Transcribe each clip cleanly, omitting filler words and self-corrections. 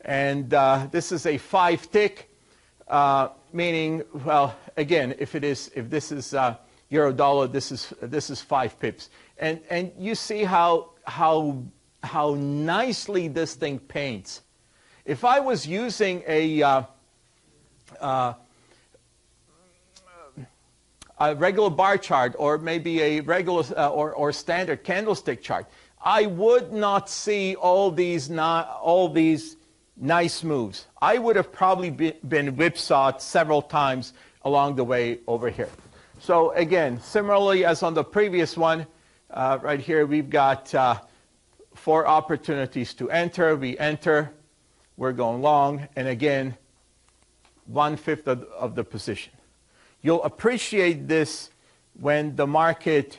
And this is a 5 tick, meaning, well, again, if this is euro dollar, this is 5 pips. And you see how nicely this thing paints. If I was using a regular bar chart, or maybe a regular or standard candlestick chart, I would not see all these nice moves. I would have probably been whipsawed several times along the way over here. So again, similarly as on the previous one, right here we've got 4 opportunities to enter. We enter, we're going long, and again, 1/5 of the position. You'll appreciate this when the market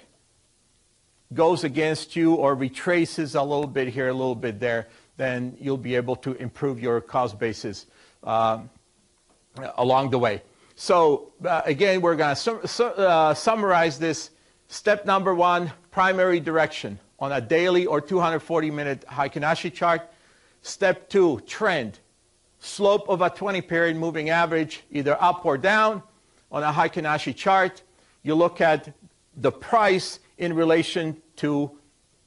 goes against you or retraces a little bit here, a little bit there. Then you'll be able to improve your cost basis along the way. So again, we're going to summarize this. Step number 1, primary direction on a daily or 240-minute Heikin-Ashi chart. Step 2, trend. Slope of a 20-period moving average, either up or down on a Heikin-Ashi chart. You look at the price in relation to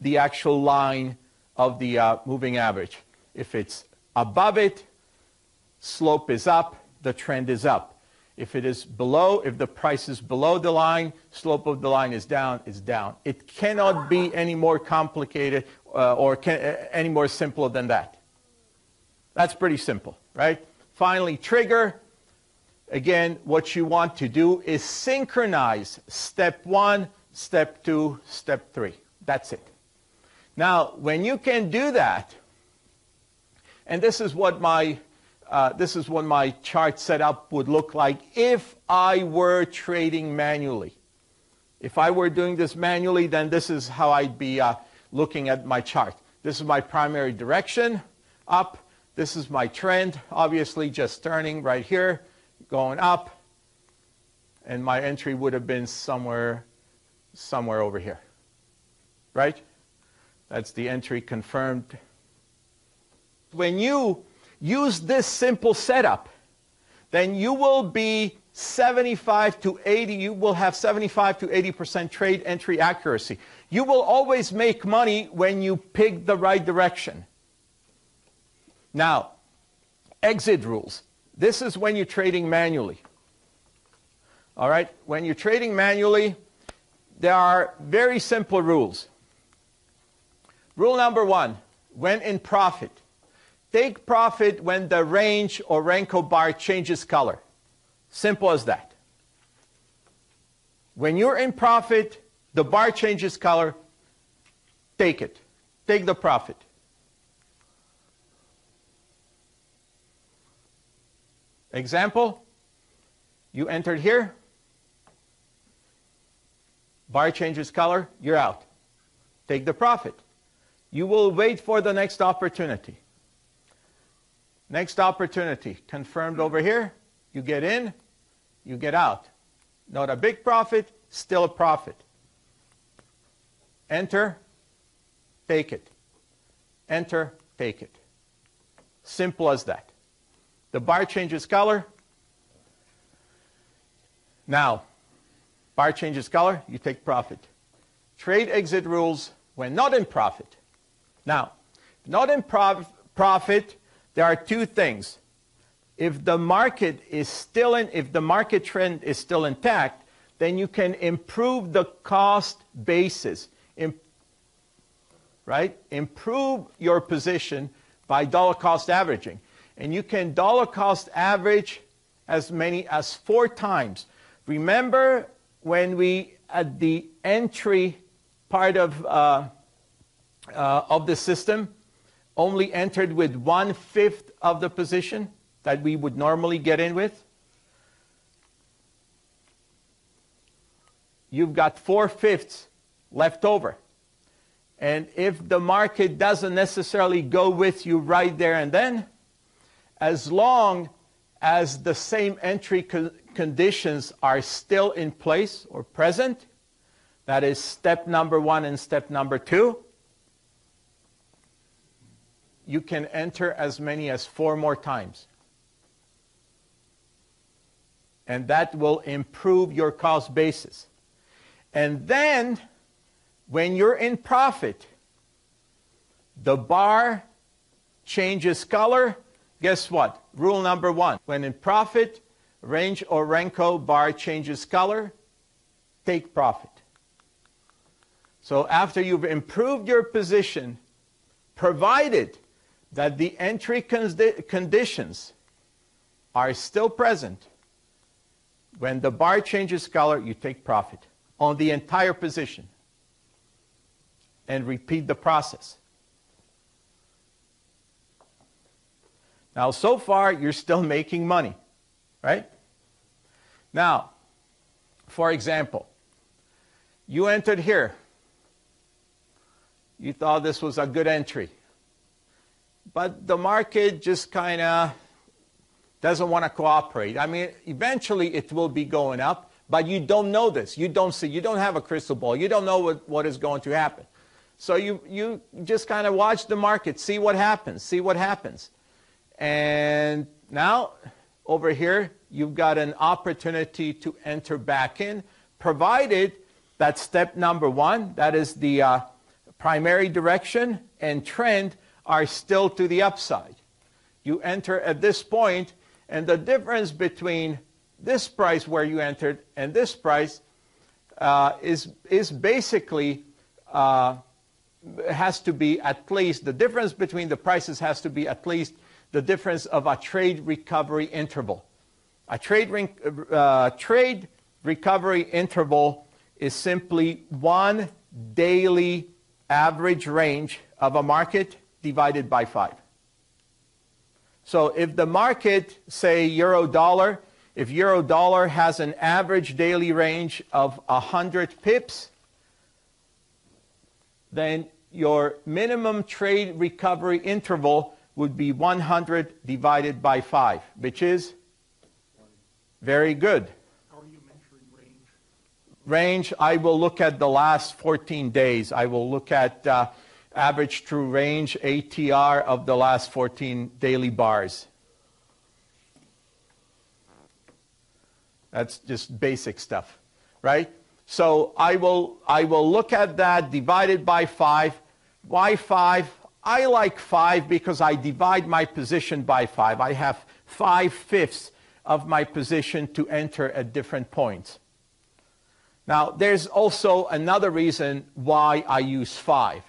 the actual line of the moving average. If it's above it, slope is up, the trend is up. If it is below, if the price is below the line, slope of the line is down, is down. It cannot be any more complicated any more simple than that. That's pretty simple, right? Finally, trigger. Again, what you want to do is synchronize step 1, step 2, step 3. That's it. Now, when you can do that, and this is what my chart setup would look like if I were trading manually. If I were doing this manually, then this is how I'd be looking at my chart. This is my primary direction, up. This is my trend, obviously just turning right here, going up. And my entry would have been somewhere over here, right? That's the entry confirmed. When you use this simple setup, then you will be 75 to 80, you will have 75 to 80% trade entry accuracy. You will always make money when you pick the right direction. Now, exit rules. This is when you're trading manually. All right, when you're trading manually, there are very simple rules. Rule number 1, when in profit. Take profit when the range or Renko bar changes color. Simple as that. When you're in profit, the bar changes color, take it. Take the profit. Example, you entered here, bar changes color, you're out. Take the profit. You will wait for the next opportunity. Next opportunity, confirmed over here, you get in, you get out. Not a big profit, still a profit. Enter, take it. Enter, take it. Simple as that. The bar changes color. Now, bar changes color, you take profit. Trade exit rules when not in profit. Now, not in profit, there are 2 things. If the market is still if the market trend is still intact, then you can improve the cost basis, right? Improve your position by dollar cost averaging. And you can dollar cost average as many as 4 times. Remember when we, at the entry part of the system, only entered with 1/5 of the position that we would normally get in with? You've got 4/5 left over. And if the market doesn't necessarily go with you right there and then, as long as the same entry conditions are still in place or present, that is step number 1 and step number 2, you can enter as many as 4 more times. And that will improve your cost basis. And then, when you're in profit, the bar changes color. Guess what? Rule number 1. When in profit, range or Renko bar changes color, take profit. So after you've improved your position, provided that the entry conditions are still present, when the bar changes color, you take profit on the entire position and repeat the process. Now, so far, you're still making money, right? Now, for example, you entered here. You thought this was a good entry. But the market just kind of doesn't want to cooperate. I mean, eventually it will be going up, but you don't know this. You don't see. You don't have a crystal ball. You don't know what is going to happen. So you just kind of watch the market, see what happens, see what happens. And now, over here, you've got an opportunity to enter back in, provided that step number 1, that is the primary direction and trend, are still to the upside. You enter at this point, and the difference between this price where you entered and this price is basically, has to be at least, the difference between the prices has to be at least the difference of a trade recovery interval. A trade recovery interval is simply one daily average range of a market divided by 5. So if the market, say euro-dollar, if euro-dollar has an average daily range of 100 pips, then your minimum trade recovery interval would be 100 divided by 5, which is very good. How are you measuring range? Range, I will look at the last 14 days. I will look at average true range, ATR, of the last 14 daily bars. That's just basic stuff, right? So I will look at that divided by 5. Why 5? I like 5 because I divide my position by 5. I have 5/5 of my position to enter at different points. Now, there's also another reason why I use 5.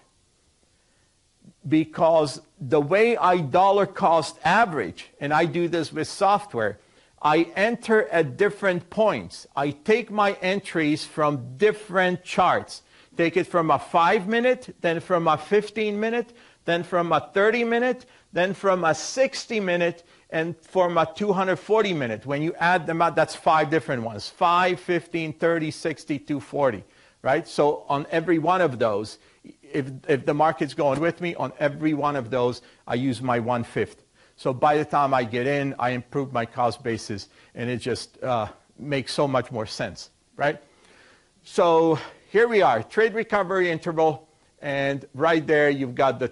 Because the way I dollar cost average, and I do this with software, I enter at different points. I take my entries from different charts. Take it from a 5-minute, then from a 15-minute, then from a 30-minute, then from a 60-minute, and from a 240-minute. When you add them up, that's 5 different ones. 5, 15, 30, 60, 240, right? So on every one of those, if the market's going with me, on every one of those, I use my 1/5. So by the time I get in, I improve my cost basis, and it just makes so much more sense, right? So here we are, trade recovery interval, and right there you've got the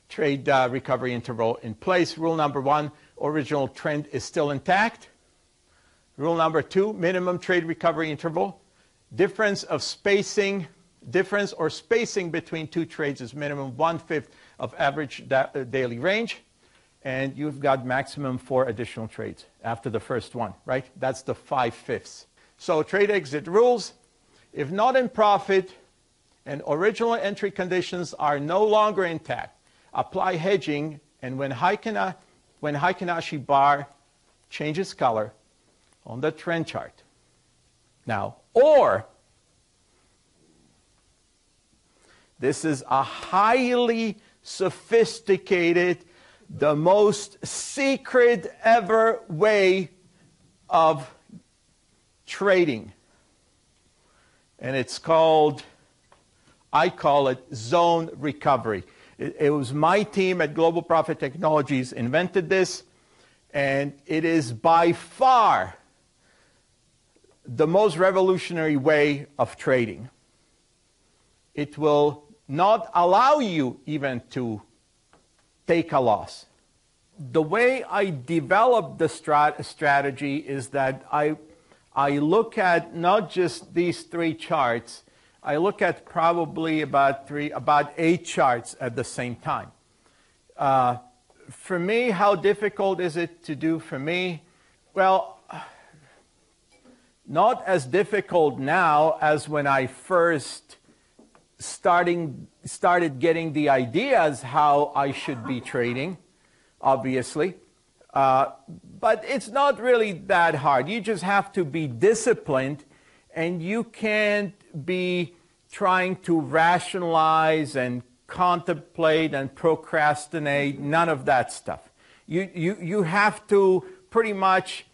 trade recovery interval in place. Rule number 1, original trend is still intact. Rule number 2, minimum trade recovery interval. Difference or spacing between 2 trades is minimum 1/5 of average daily range. And you've got maximum 4 additional trades after the first one, right? That's the 5/5. So trade exit rules. If not in profit and original entry conditions are no longer intact, apply hedging, and when Heikin-Ashi bar changes color on the trend chart. Now, or this is a highly sophisticated, the most secret ever way of trading. And it's called, I call it zone recovery. It was my team at Global Profit Technologies invented this, and it is by far the most revolutionary way of trading. It will not allow you even to take a loss. The way I develop the strategy is that I look at not just these 3 charts, I look at probably about 8 charts at the same time. For me, how difficult is it to do for me? Well, not as difficult now as when I first started getting the ideas how I should be trading, obviously. But it's not really that hard. You just have to be disciplined, and you can't be trying to rationalize and contemplate and procrastinate, none of that stuff. You have to pretty much,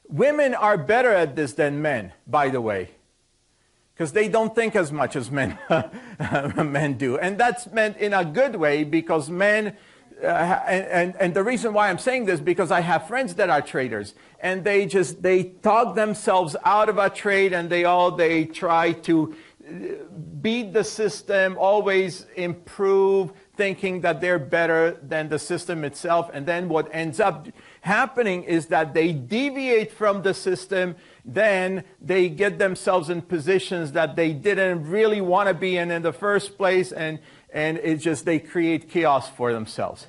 women are better at this than men, by the way, because they don't think as much as men, men do. And that's meant in a good way, because men, and the reason why I'm saying this, because I have friends that are traders, and they talk themselves out of a trade, and they try to beat the system, always improve, thinking that they're better than the system itself. And then what ends up happening is that they deviate from the system, then they get themselves in positions that they didn't really want to be in the first place, and it's just they create chaos for themselves.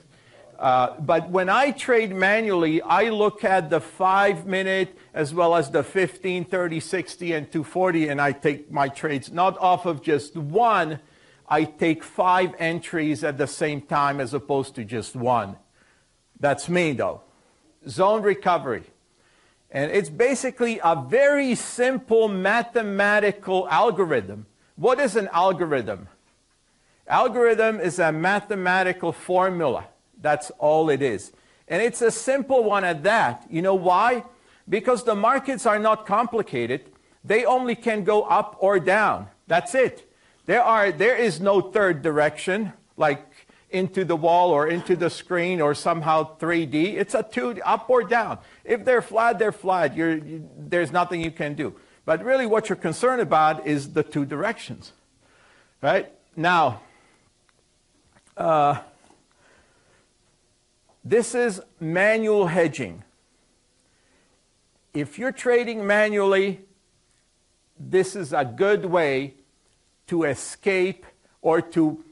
But when I trade manually, I look at the 5-minute as well as the 15, 30, 60, and 240, and I take my trades not off of just one. I take 5 entries at the same time as opposed to just one. That's me, though. Zone recovery. And it's basically a very simple mathematical algorithm. What is an algorithm? Algorithm is a mathematical formula. That's all it is. And it's a simple one at that. You know why? Because the markets are not complicated. They only can go up or down. That's it. There is no third direction, like into the wall or into the screen or somehow 3D. It's a 2D, up or down. If they're flat, they're flat. There's nothing you can do. But really what you're concerned about is the 2 directions. Right? Now, this is manual hedging. If you're trading manually, this is a good way to escape or to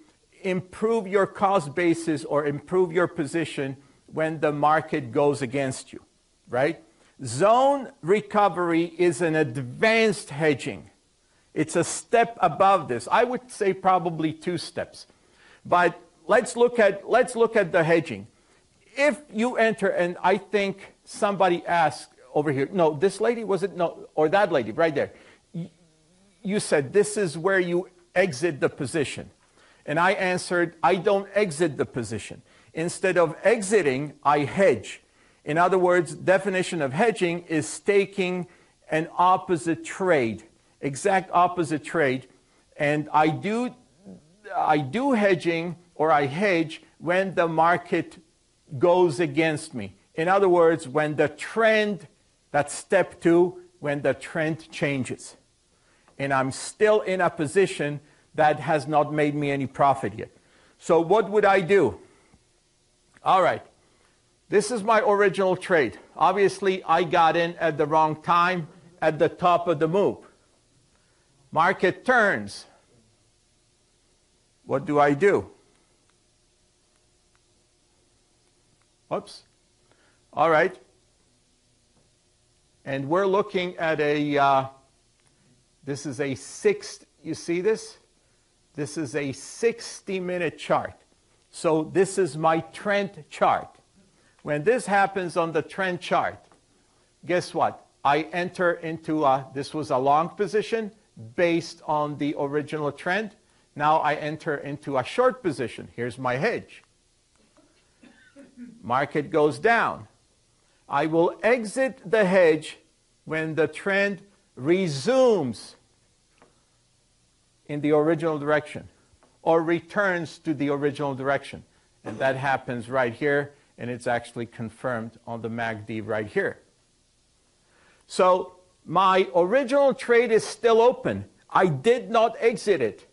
improve your cost basis or improve your position when the market goes against you, right? Zone recovery is an advanced hedging. It's a step above this. I would say probably 2 steps. But let's look at the hedging. If you enter, and I think somebody asked over here, no, this lady, was it? No, or that lady right there. You said this is where you exit the position. And I answered, I don't exit the position. Instead of exiting, I hedge. In other words, definition of hedging is taking an opposite trade, exact opposite trade. And I do hedging, or I hedge when the market goes against me. In other words, when the trend, that's step 2, when the trend changes. And I'm still in a position that has not made me any profit yet. So what would I do? All right. This is my original trade. Obviously, I got in at the wrong time, at the top of the move. Market turns. What do I do? Oops. All right. And we're looking at this is a you see this? This is a 60-minute chart. So this is my trend chart. When this happens on the trend chart, guess what? I enter into this was a long position based on the original trend. Now I enter into a short position. Here's my hedge. Market goes down. I will exit the hedge when the trend resumes in the original direction or returns to the original direction. And that happens right here, and it's actually confirmed on the MACD right here. So my original trade is still open. I did not exit it.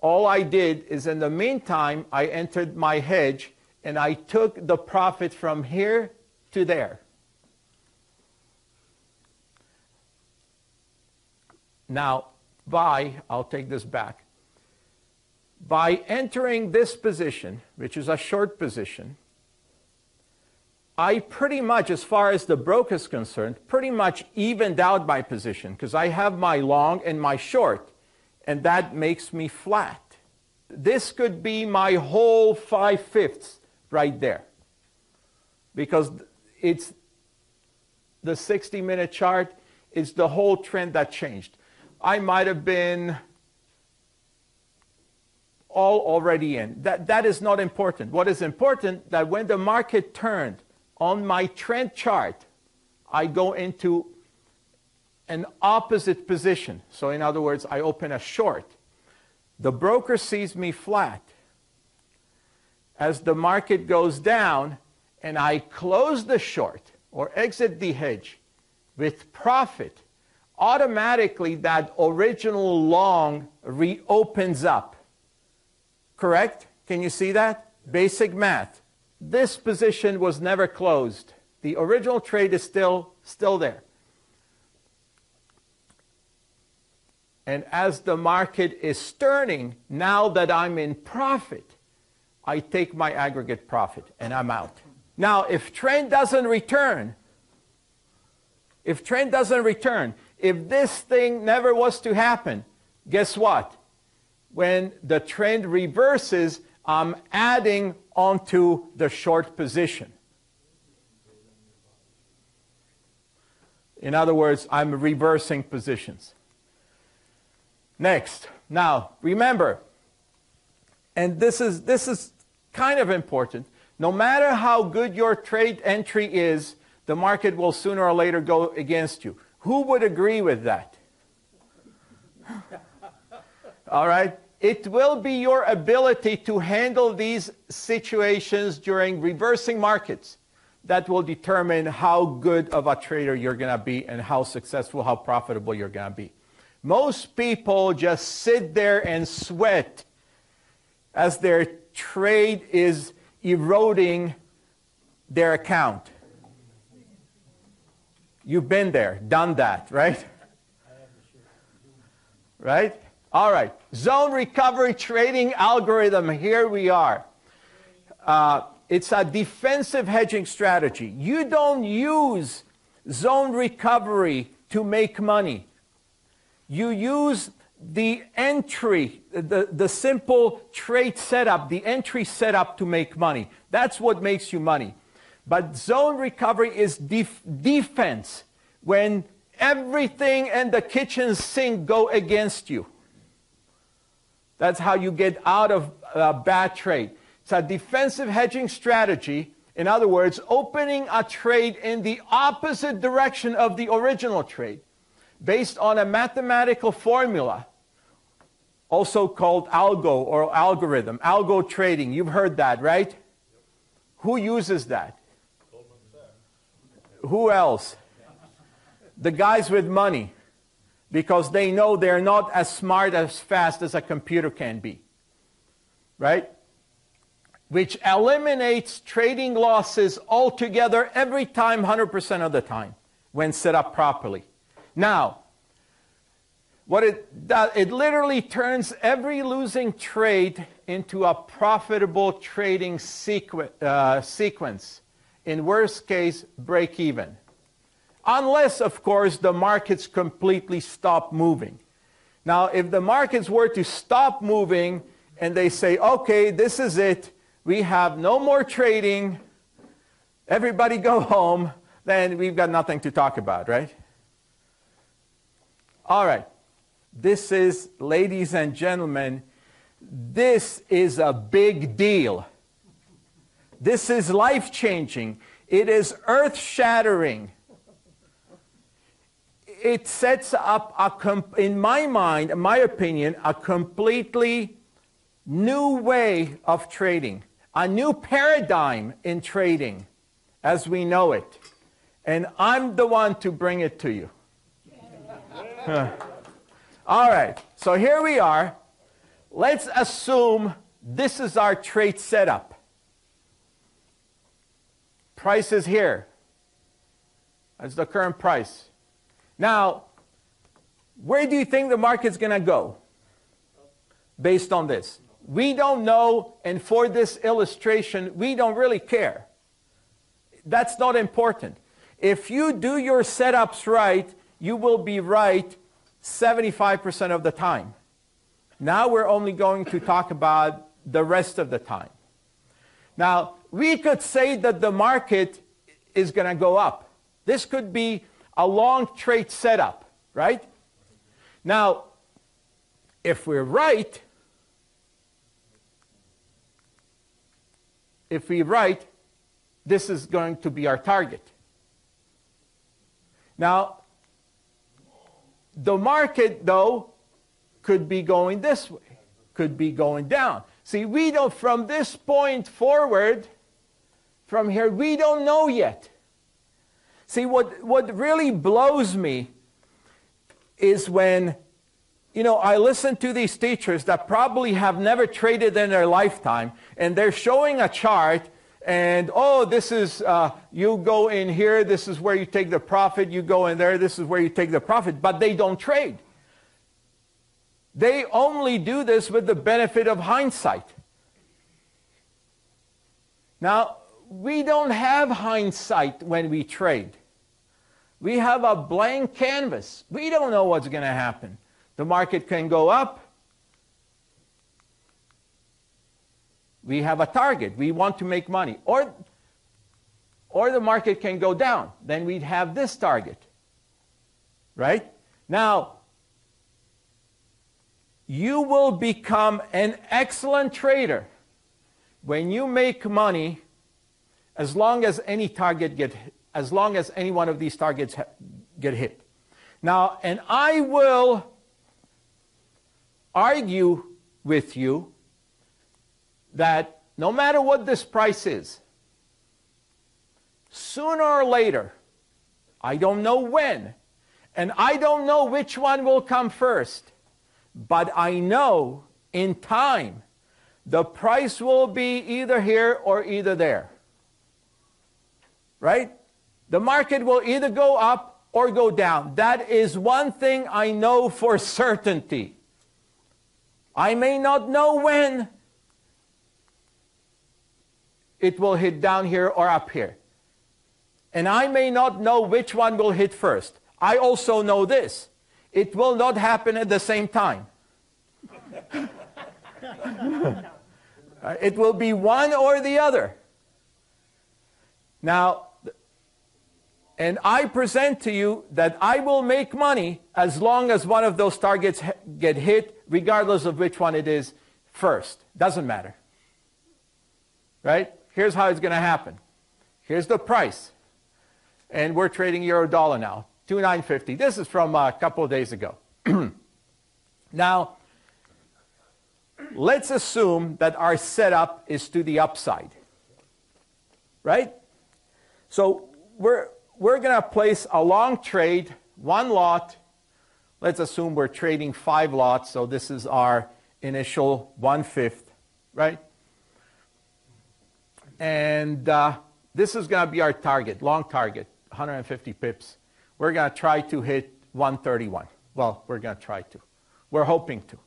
all I did is in the meantime, I entered my hedge and I took the profit from here to there. Now, I'll take this back. By entering this position, which is a short position, I pretty much, as far as the broker is concerned, pretty much evened out my position because I have my long and my short, and that makes me flat. This could be my whole 5/5 right there because it's the 60-minute chart. It's the whole trend that changed. I might have been all already in. That is not important. What is important that when the market turned on my trend chart, I go into an opposite position. So in other words, I open a short. The broker sees me flat. As the market goes down and I close the short or exit the hedge with profit, automatically that original long reopens up. Correct? Can you see that? Basic math. This position was never closed. The original trade is still there. And as the market is turning, now that I'm in profit, I take my aggregate profit and I'm out. Now, if trend doesn't return, if this thing never was to happen, guess what? When the trend reverses, I'm adding onto the short position. In other words, I'm reversing positions. Next. Now, remember, and this is kind of important, no matter how good your trade entry is, the market will sooner or later go against you. Who would agree with that? All right? It will be your ability to handle these situations during reversing markets that will determine how good of a trader you're going to be and how successful, how profitable you're going to be. Most people just sit there and sweat as their trade is eroding their account. You've been there, done that, right? Right? All right. Zone recovery trading algorithm. Here we are. It's a defensive hedging strategy. You don't use zone recovery to make money. You use the entry, the simple trade setup, the entry setup to make money. That's what makes you money. But zone recovery is defense when everything and the kitchen sink go against you. That's how you get out of a bad trade. It's a defensive hedging strategy. In other words, opening a trade in the opposite direction of the original trade based on a mathematical formula, also called algo or algorithm, algo trading. You've heard that, right? Who uses that? Who else? The guys with money, because they know they're not as smart, as fast as a computer can be, right? Which eliminates trading losses altogether every time, 100% of the time, when set up properly. Now, what it does, it literally turns every losing trade into a profitable trading sequence. In worst case, break even. Unless, of course, the markets completely stop moving. Now, if the markets were to stop moving and they say, okay, this is it, we have no more trading, everybody go home, then we've got nothing to talk about, right? All right. This is, ladies and gentlemen, this is a big deal. This is life-changing. It is earth-shattering. It sets up, in my mind, in my opinion, a completely new way of trading, a new paradigm in trading as we know it. And I'm the one to bring it to you. All right, so here we are. let's assume this is our trade setup. Price is here. That's the current price. Now, where do you think the market's going to go based on this? We don't know, and for this illustration, we don't really care. That's not important. If you do your setups right, you will be right 75% of the time. Now we're only going to talk about the rest of the time. Now, we could say that the market is going to go up. This could be a long trade setup, right? Now, if we're right, this is going to be our target. Now, the market, though, could be going this way, could be going down. See, we don't, from this point forward, from here, we don't know yet. See, what really blows me is when, you know, I listen to these teachers that probably have never traded in their lifetime, and they're showing a chart, and, oh, this is, you go in here, this is where you take the profit, you go in there, this is where you take the profit, but they don't trade. They only do this with the benefit of hindsight. Now, we don't have hindsight when we trade. We have a blank canvas. We don't know what's going to happen. The market can go up. We have a target. We want to make money. Or the market can go down. Then we'd have this target. Right? Now, you will become an excellent trader when you make money as long as any one of these targets get hit. Now, and I will argue with you that no matter what this price is, sooner or later, I don't know when, and I don't know which one will come first, but I know in time the price will be either here or either there. Right? The market will either go up or go down. That is one thing I know for certainty. I may not know when it will hit down here or up here. And I may not know which one will hit first. I also know this. It will not happen at the same time. It will be one or the other. Now, and I present to you that I will make money as long as one of those targets get hit, regardless of which one it is first. Doesn't matter. Right? Here's how it's going to happen. Here's the price. And we're trading euro-dollar now, 2.950. This is from a couple of days ago. Now, let's assume that our setup is to the upside. Right? So we're going to place a long trade, one lot. Let's assume we're trading 5 lots, so this is our initial 1/5, right? And this is going to be our target, long target, 150 pips. We're going to try to hit 131. Well, we're going to try to. We're hoping to.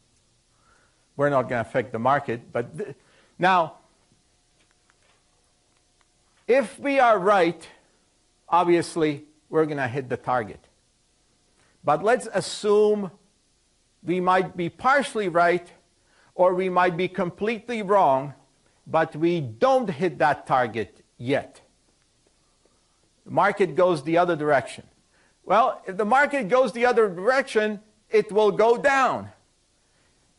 We're not going to affect the market, but now, if we are right, obviously, we're going to hit the target. But let's assume we might be partially right, or we might be completely wrong, but we don't hit that target yet. The market goes the other direction. Well, if the market goes the other direction, it will go down.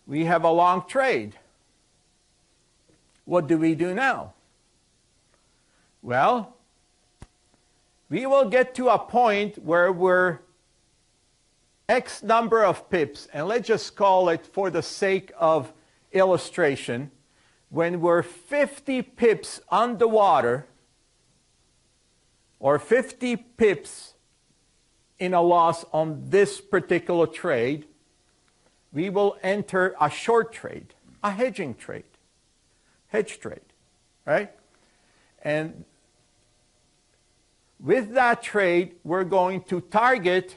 We have a long trade. What do we do now? Well, we will get to a point where we're X number of pips, and let's just call it, for the sake of illustration, when we're 50 pips underwater, or 50 pips in a loss on this particular trade, we will enter a short trade, a hedging trade, hedge trade, right? And with that trade, we're going to target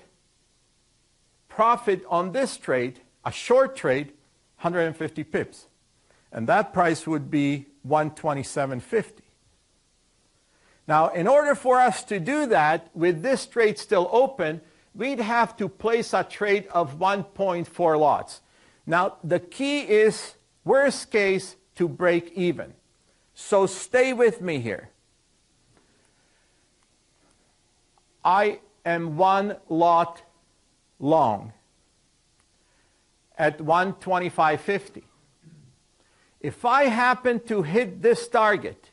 profit on this trade, a short trade, 150 pips. And that price would be 127.50. Now, in order for us to do that, with this trade still open, we'd have to place a trade of 1.4 lots. Now, the key is, worst case, to break even. So stay with me here. I am one lot long at 125.50. If I happen to hit this target,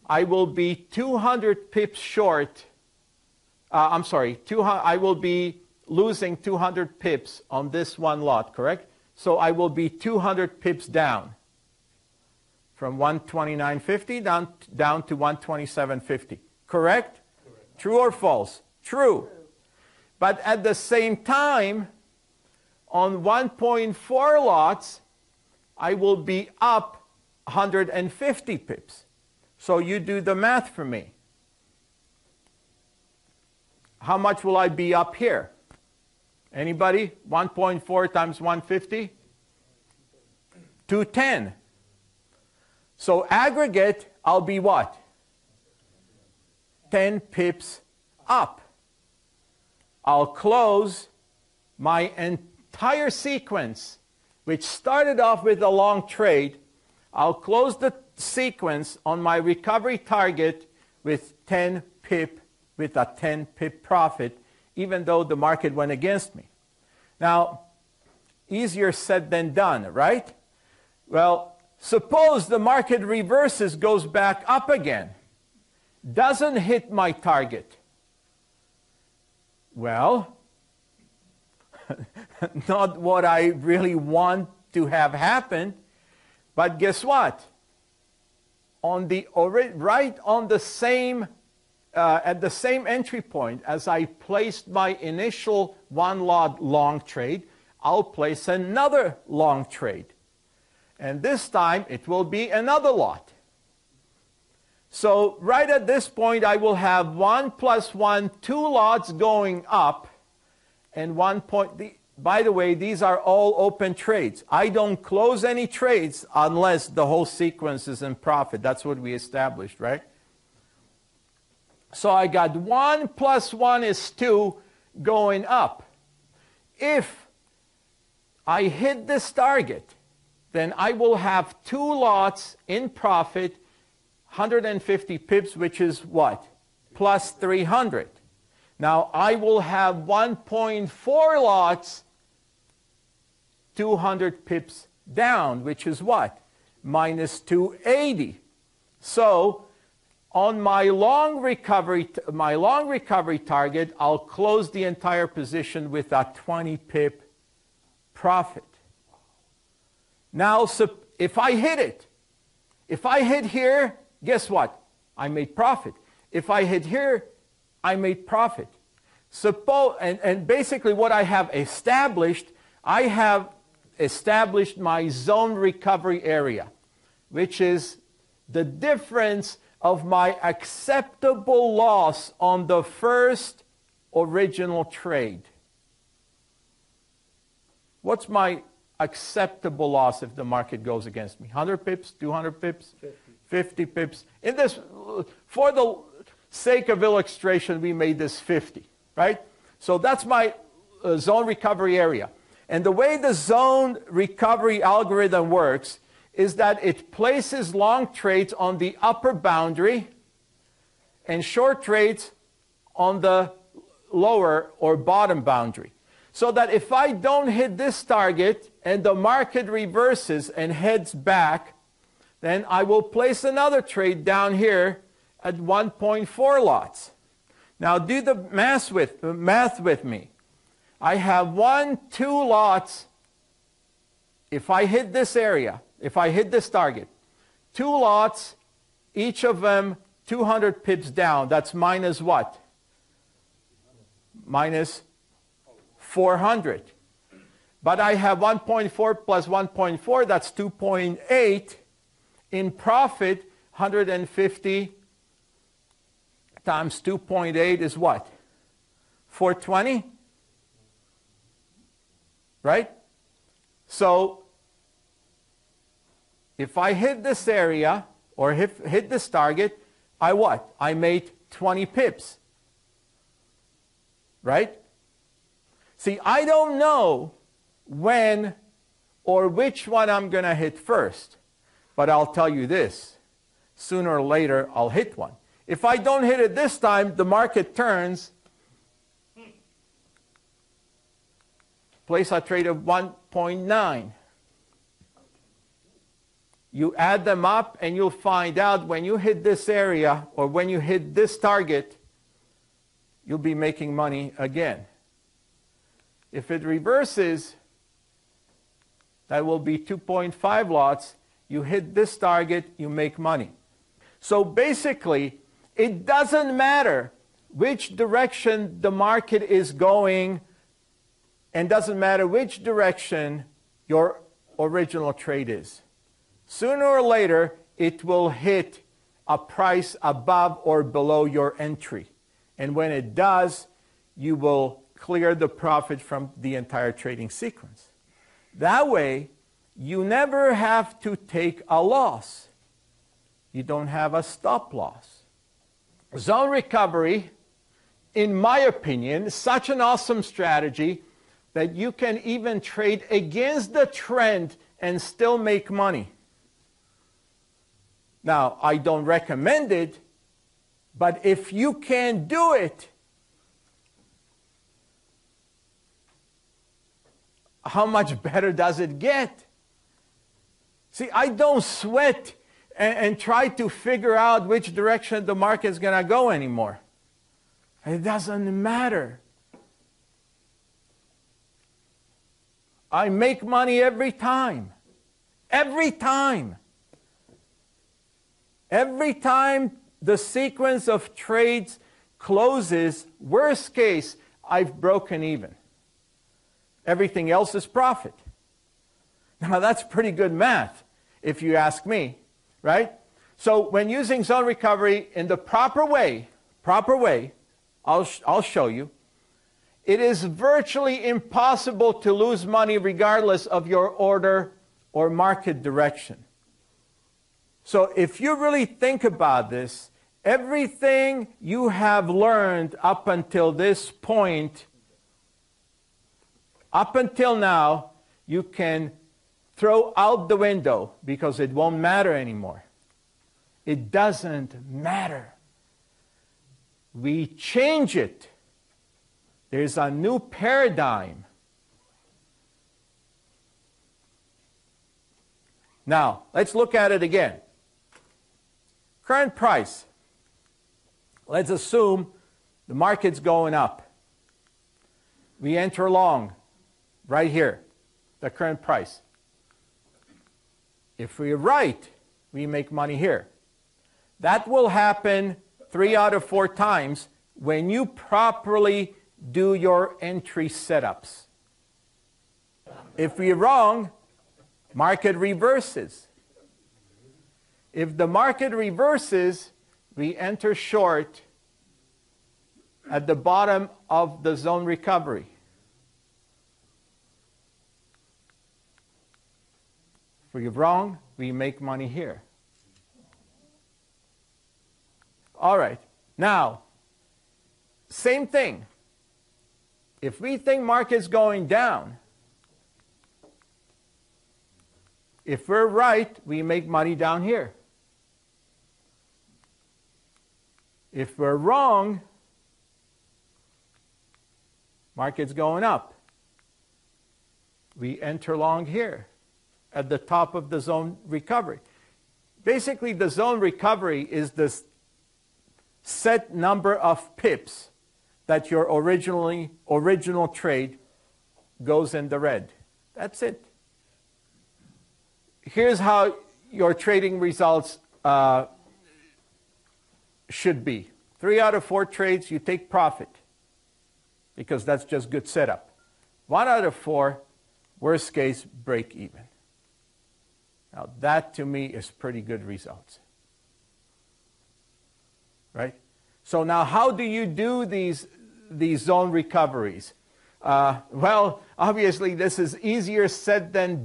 I will be 200 pips short. I will be losing 200 pips on this one lot, correct? So I will be 200 pips down from 129.50 down to 127.50, correct? True or false? True. But at the same time, on 1.4 lots, I will be up 150 pips. So you do the math for me. How much will I be up here? Anybody? 1.4 times 150? 210. So aggregate, I'll be what? 10 pips up. I'll close my entire sequence, which started off with a long trade. I'll close the sequence on my recovery target with a 10 pip profit, even though the market went against me. Now, easier said than done, right? Well, suppose the market reverses, goes back up again, doesn't hit my target. Well, not what I really want to have happen, but guess what? Right on the same, at the same entry point as I placed my initial one lot long trade, I'll place another long trade. And this time it will be another lot. So right at this point I will have 1 + 1, 2 lots going up, and 1 point. By the way, these are all open trades. I don't close any trades unless the whole sequence is in profit. That's what we established, right? So I got 1 + 1 is 2 going up. If I hit this target, then I will have 2 lots in profit, 150 pips, which is what? Plus 300. Now I will have 1.4 lots, 200 pips down, which is what? Minus 280. So on my long recovery target, I'll close the entire position with a 20 pip profit. Now, if I hit it, if I hit here, guess what? I made profit. If I hit here, I made profit. Suppose, and basically what I have established, I have established my zone recovery area, which is the difference of my acceptable loss on the first original trade. What's my acceptable loss if the market goes against me? 100 pips, 200 pips, 50 pips. In this, for the sake of illustration, we made this 50, right? So that's my zone recovery area. And the way the zone recovery algorithm works is that it places long trades on the upper boundary and short trades on the lower or bottom boundary. So that if I don't hit this target and the market reverses and heads back, then I will place another trade down here at 1.4 lots. Now do the math with me. I have 2 lots. If I hit this area, if I hit this target, 2 lots, each of them 200 pips down. That's minus what? Minus 400. but I have 1.4 plus 1.4, that's 2.8. In profit, 150 times 2.8 is what? 420? Right? So, if I hit this area, or hit this target, I what? I made 20 pips. Right? See, I don't know when or which one I'm going to hit first. But I'll tell you this. Sooner or later, I'll hit one. If I don't hit it this time, the market turns. Place a trade of 1.9. You add them up and you'll find out when you hit this area or when you hit this target, you'll be making money again. If it reverses, that will be 2.5 lots. You hit this target, you make money. So basically, it doesn't matter which direction the market is going, and doesn't matter which direction your original trade is. Sooner or later, it will hit a price above or below your entry. And when it does, you will clear the profit from the entire trading sequence. That way, you never have to take a loss. You don't have a stop loss. Zone recovery, in my opinion, is such an awesome strategy that you can even trade against the trend and still make money. Now, I don't recommend it, but if you can do it, how much better does it get? See, I don't sweat and try to figure out which direction the market is going to go anymore. It doesn't matter. I make money every time. Every time. Every time the sequence of trades closes, worst case, I've broken even. Everything else is profit. Now that's pretty good math, if you ask me, right? So when using zone recovery in the proper way, I'll show you, it is virtually impossible to lose money regardless of your order or market direction. So if you really think about this, everything you have learned up until this point, up until now, you can throw out the window because it won't matter anymore. It doesn't matter. We change it. There's a new paradigm. Now, let's look at it again. Current price. Let's assume the market's going up. We enter long, right here, the current price. If we're right, we make money here. That will happen 3 out of 4 times when you properly do your entry setups. If we're wrong, market reverses. If the market reverses, we enter short at the bottom of the zone recovery. If we're wrong, we make money here. All right. Now, same thing. If we think market's going down, if we're right, we make money down here. If we're wrong, market's going up. We enter long here at the top of the zone recovery. Basically, the zone recovery is this set number of pips that your original trade goes in the red. That's it. Here's how your trading results should be. 3 out of 4 trades, you take profit because that's just good setup. 1 out of 4, Worst case, break even. Now that to me is pretty good results. Right? So now how do you do these zone recoveries? Well, obviously this is easier said than